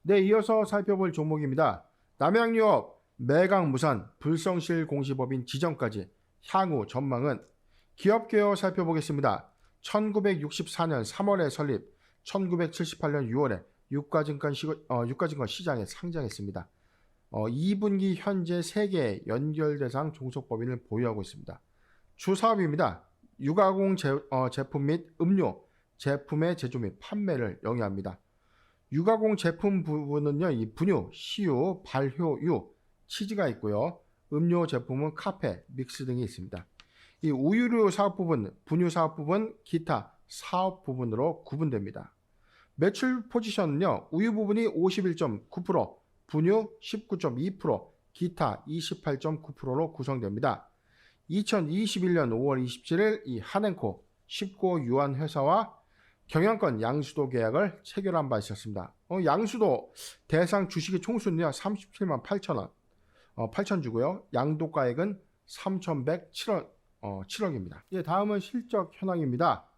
네, 이어서 살펴볼 종목입니다. 남양유업, 매각무산, 불성실 공시법인 지정까지 향후 전망은 기업개요 살펴보겠습니다. 1964년 3월에 설립, 1978년 6월에 유가증권 시장에 상장했습니다. 2분기 현재 3개의 연결대상 종속법인을 보유하고 있습니다. 주사업입니다. 유가공 제품 및 음료, 제품의 제조 및 판매를 영위합니다. 유가공 제품 부분은요, 이 분유, 시유, 발효유, 치즈가 있고요. 음료 제품은 카페, 믹스 등이 있습니다. 이 우유류 사업 부분, 분유 사업 부분, 기타 사업 부분으로 구분됩니다. 매출 포지션은요, 우유 부분이 51.9%, 분유 19.2%, 기타 28.9%로 구성됩니다. 2021년 5월 27일 이 한앤코 19호 유한 회사와 경영권 양수도 계약을 체결한 바 있었습니다. 양수도 대상 주식의 총수는요 37만 8천 원, 8천 주고요. 양도가액은 3,107억입니다. 예, 다음은 실적 현황입니다.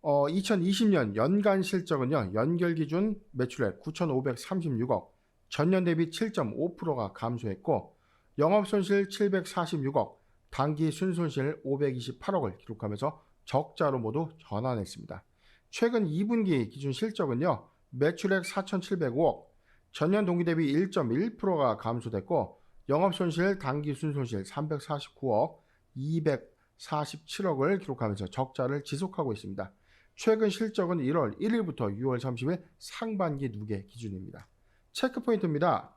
2020년 연간 실적은요 연결 기준 매출액 9,536억, 전년 대비 7.5%가 감소했고 영업손실 746억, 당기 순손실 528억을 기록하면서 적자로 모두 전환했습니다. 최근 2분기 기준 실적은요, 매출액 4,705억, 전년 동기 대비 1.1%가 감소됐고, 영업손실, 당기 순손실 349억, 247억을 기록하면서 적자를 지속하고 있습니다. 최근 실적은 1월 1일부터 6월 30일 상반기 누계 기준입니다. 체크포인트입니다.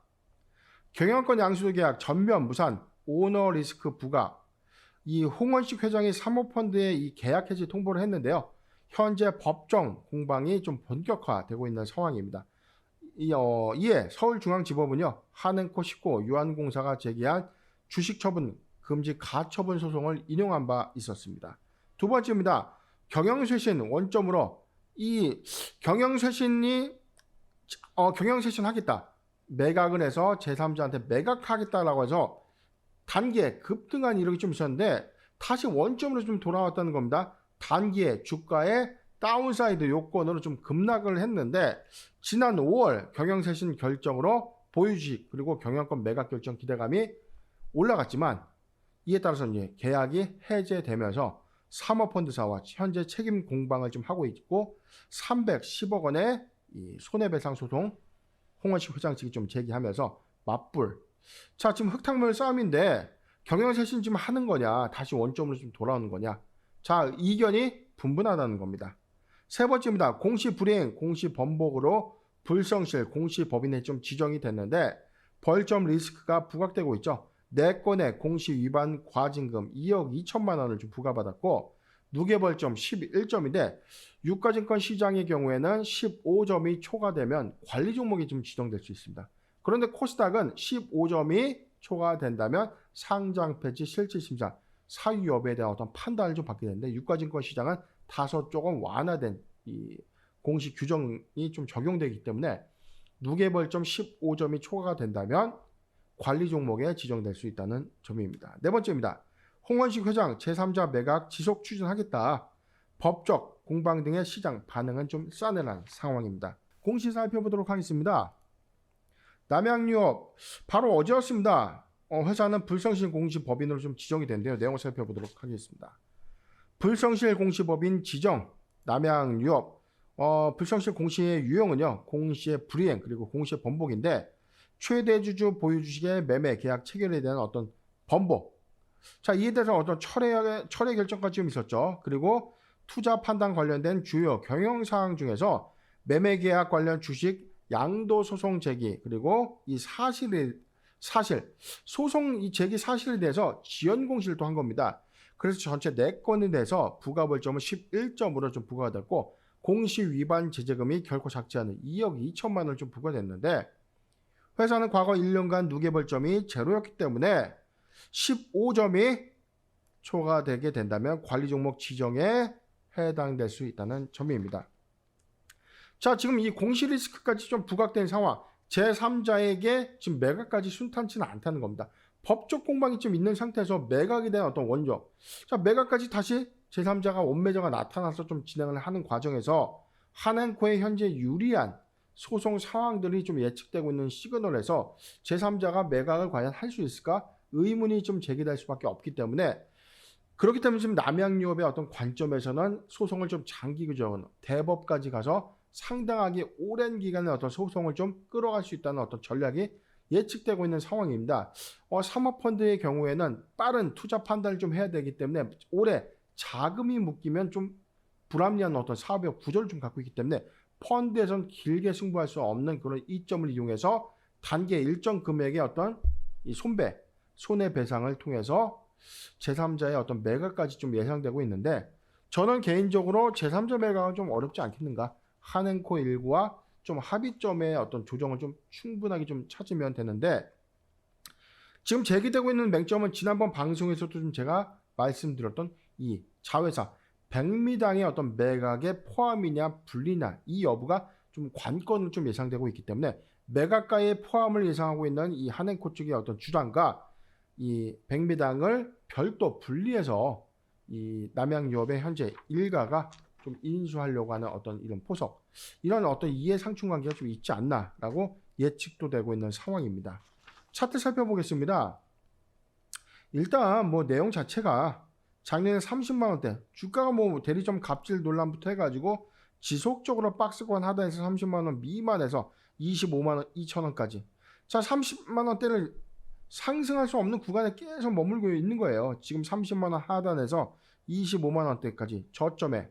경영권 양수도 계약 전면 무산, 오너 리스크 부과. 이 홍원식 회장이 사모펀드에 이 계약 해지 통보를 했는데요. 현재 법정 공방이 좀 본격화되고 있는 상황입니다. 이에 서울중앙지법은요, 한앤코 19호 유한공사가 제기한 주식처분 금지 가처분 소송을 인용한 바 있었습니다. 두 번째입니다. 경영쇄신 원점으로 이 경영쇄신이 경영쇄신 하겠다. 매각을 해서 제3자한테 매각하겠다라고 해서 단기에 급등한 이력이 좀 있었는데 다시 원점으로 좀 돌아왔다는 겁니다. 단기에 주가의 다운사이드 요건으로 좀 급락을 했는데 지난 5월 경영쇄신 결정으로 보유주식 그리고 경영권 매각 결정 기대감이 올라갔지만 이에 따라서 이제 계약이 해제되면서 사모펀드사와 현재 책임 공방을 좀 하고 있고 310억 원의 이 손해배상 소송 홍원식 회장 측이 좀 제기하면서 맞불. 자, 지금 흙탕물 싸움인데 경영쇄신 지금 하는 거냐, 다시 원점으로 좀 돌아오는 거냐. 자, 이견이 분분하다는 겁니다. 세 번째입니다. 공시 불이행, 공시 번복으로 불성실 공시법인에 좀 지정이 됐는데 벌점 리스크가 부각되고 있죠. 4건의 공시 위반 과징금 2억 2천만 원을 좀 부과받았고 누계벌점 11점인데 유가증권 시장의 경우에는 15점이 초과되면 관리 종목이 좀 지정될 수 있습니다. 그런데 코스닥은 15점이 초과된다면 상장 폐지 실질심사 사유 여부에 대한 어떤 판단을 좀 받게 되는데 유가증권 시장은 다소 조금 완화된 이 공시 규정이 좀 적용되기 때문에 누계벌점 15점이 초과가 된다면 관리 종목에 지정될 수 있다는 점입니다. 네 번째입니다. 홍원식 회장 제3자 매각 지속 추진하겠다. 법적, 공방 등의 시장 반응은 좀 싸늘한 상황입니다. 공시 살펴보도록 하겠습니다. 남양유업 바로 어제였습니다. 회사는 불성실 공시법인으로 좀 지정이 된대요. 내용을 살펴보도록 하겠습니다. 불성실 공시법인 지정 남양유업 불성실 공시의 유형은요. 공시의 불이행 그리고 공시의 번복인데 최대 주주 보유 주식의 매매 계약 체결에 대한 어떤 번복. 자, 이에 대해서 어떤 철회 결정까지 좀 있었죠. 그리고 투자 판단 관련된 주요 경영사항 중에서 매매 계약 관련 주식 양도 소송 제기 그리고 이 소송 이 제기 사실에 대해서 지연 공시를 또 한 겁니다. 그래서 전체 4건에 대해서 부가 벌점은 11점으로 좀 부과가 됐고 공시 위반 제재금이 결코 작지 않은 2억 2천만 원을 좀 부과됐는데 회사는 과거 1년간 누계벌점이 제로였기 때문에 15점이 초과되게 된다면 관리 종목 지정에 해당될 수 있다는 점입니다. 자, 지금 이 공시 리스크까지 좀 부각된 상황, 제3자에게 지금 매각까지 순탄치는 않다는 겁니다. 법적 공방이 좀 있는 상태에서 매각에 대한 어떤 원조, 자, 매각까지 다시 제3자가 원매자가 나타나서 좀 진행을 하는 과정에서 한앤코의 현재 유리한 소송 상황들이 좀 예측되고 있는 시그널에서 제3자가 매각을 과연 할 수 있을까 의문이 좀 제기될 수밖에 없기 때문에, 그렇기 때문에 지금 남양유업의 어떤 관점에서는 소송을 좀 장기적으로 대법까지 가서 상당하게 오랜 기간의 어떤 소송을 좀 끌어갈 수 있다는 어떤 전략이 예측되고 있는 상황입니다. 사모펀드의 경우에는 빠른 투자 판단을 좀 해야 되기 때문에 올해 자금이 묶이면 좀 불합리한 어떤 사업의 구조를 좀 갖고 있기 때문에 펀드에서는 길게 승부할 수 없는 그런 이점을 이용해서 단기 일정 금액의 어떤 이 손해배상을 통해서 제3자의 어떤 매각까지 좀 예상되고 있는데, 저는 개인적으로 제3자 매각은 좀 어렵지 않겠는가. 한행코 일구와 좀 합의점의 어떤 조정을 좀 충분하게 좀 찾으면 되는데, 지금 제기되고 있는 맹점은 지난번 방송에서도 좀 제가 말씀드렸던 이 자회사 백미당의 어떤 매각에 포함이냐 분리냐 이 여부가 좀 관건으로 좀 예상되고 있기 때문에, 매각가의 포함을 예상하고 있는 이 한행코 측의 어떤 주장과 이 백미당을 별도 분리해서 이 남양유업의 현재 일가가 좀 인수하려고 하는 어떤 이런 포석, 이런 어떤 이해상충 관계가 좀 있지 않나라고 예측도 되고 있는 상황입니다. 차트 살펴보겠습니다. 일단 뭐 내용 자체가 작년에 30만원대 주가가 뭐 대리점 갑질 논란부터 해가지고 지속적으로 박스권 하단에서 30만원 미만에서 25만원 2천원까지, 자 30만원대를 상승할 수 없는 구간에 계속 머물고 있는 거예요. 지금 30만원 하단에서 25만원대까지 저점에,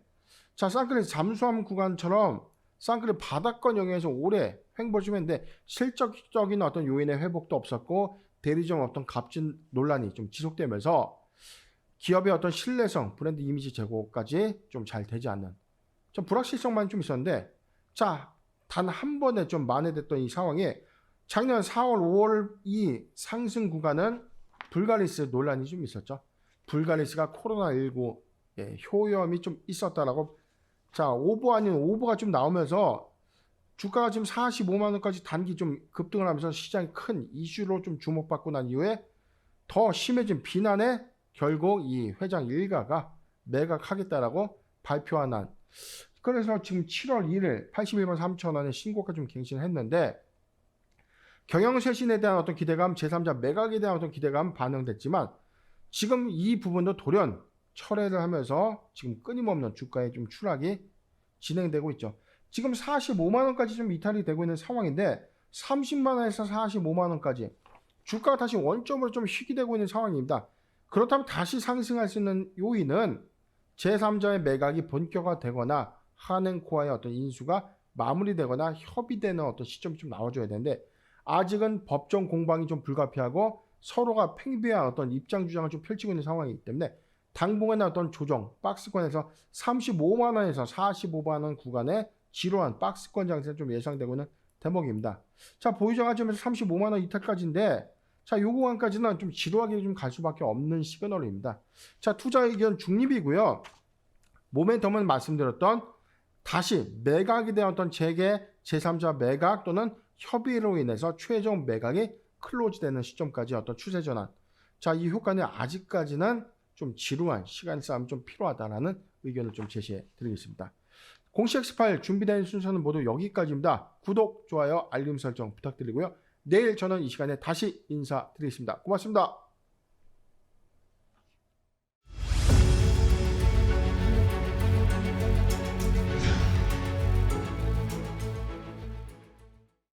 자 쌍끌이 잠수함 구간처럼 쌍끌이 바닥권 영역에서 오래 횡보 중인데 실적적인 어떤 요인의 회복도 없었고 대리점 어떤 갑질 논란이 좀 지속되면서 기업의 어떤 신뢰성, 브랜드 이미지 제고까지 좀 잘 되지 않는 좀 불확실성만 좀 있었는데, 자 단 한 번에 좀 만회됐던 이 상황에 작년 4월, 5월 이 상승 구간은 불가리스 논란이 좀 있었죠. 불가리스가 코로나19 효염이 좀 있었다라고, 자 오보 아닌 오보가 좀 나오면서 주가가 지금 45만원까지 단기 좀 급등을 하면서 시장이 큰 이슈로 좀 주목받고 난 이후에 더 심해진 비난에 결국 이 회장 일가가 매각하겠다라고 발표한 한, 그래서 지금 7월 1일 81만 3천원의 신고가 좀 갱신했는데, 경영쇄신에 대한 어떤 기대감, 제3자 매각에 대한 어떤 기대감 반영됐지만 지금 이 부분도 돌연 철회를 하면서 지금 끊임없는 주가의 좀 추락이 진행되고 있죠. 지금 45만원까지 좀 이탈이 되고 있는 상황인데 30만원에서 45만원까지 주가가 다시 원점으로 좀 희귀되고 있는 상황입니다. 그렇다면 다시 상승할 수 있는 요인은 제3자의 매각이 본격화되거나 한행코아의 어떤 인수가 마무리되거나 협의되는 어떤 시점이 좀 나와줘야 되는데, 아직은 법정 공방이 좀 불가피하고 서로가 팽배한 어떤 입장 주장을 좀 펼치고 있는 상황이기 때문에 당분간의 어떤 조정, 박스권에서 35만원에서 45만원 구간에 지루한 박스권 장세가 좀 예상되고 있는 대목입니다. 자, 보유자 관점에서 35만원 이탈까지인데, 자, 요 구간까지는 좀 지루하게 좀 갈 수밖에 없는 시그널입니다. 자, 투자 의견 중립이고요. 모멘텀은 말씀드렸던 다시 매각에 대한 어떤 재개, 제3자 매각 또는 협의로 인해서 최종 매각이 클로즈되는 시점까지 어떤 추세 전환. 자, 이 효과는 아직까지는 좀 지루한 시간 싸움이 좀 필요하다라는 의견을 좀 제시해 드리겠습니다. 공시 X8 준비된 순서는 모두 여기까지입니다. 구독, 좋아요, 알림 설정 부탁드리고요. 내일 저는 이 시간에 다시 인사드리겠습니다. 고맙습니다.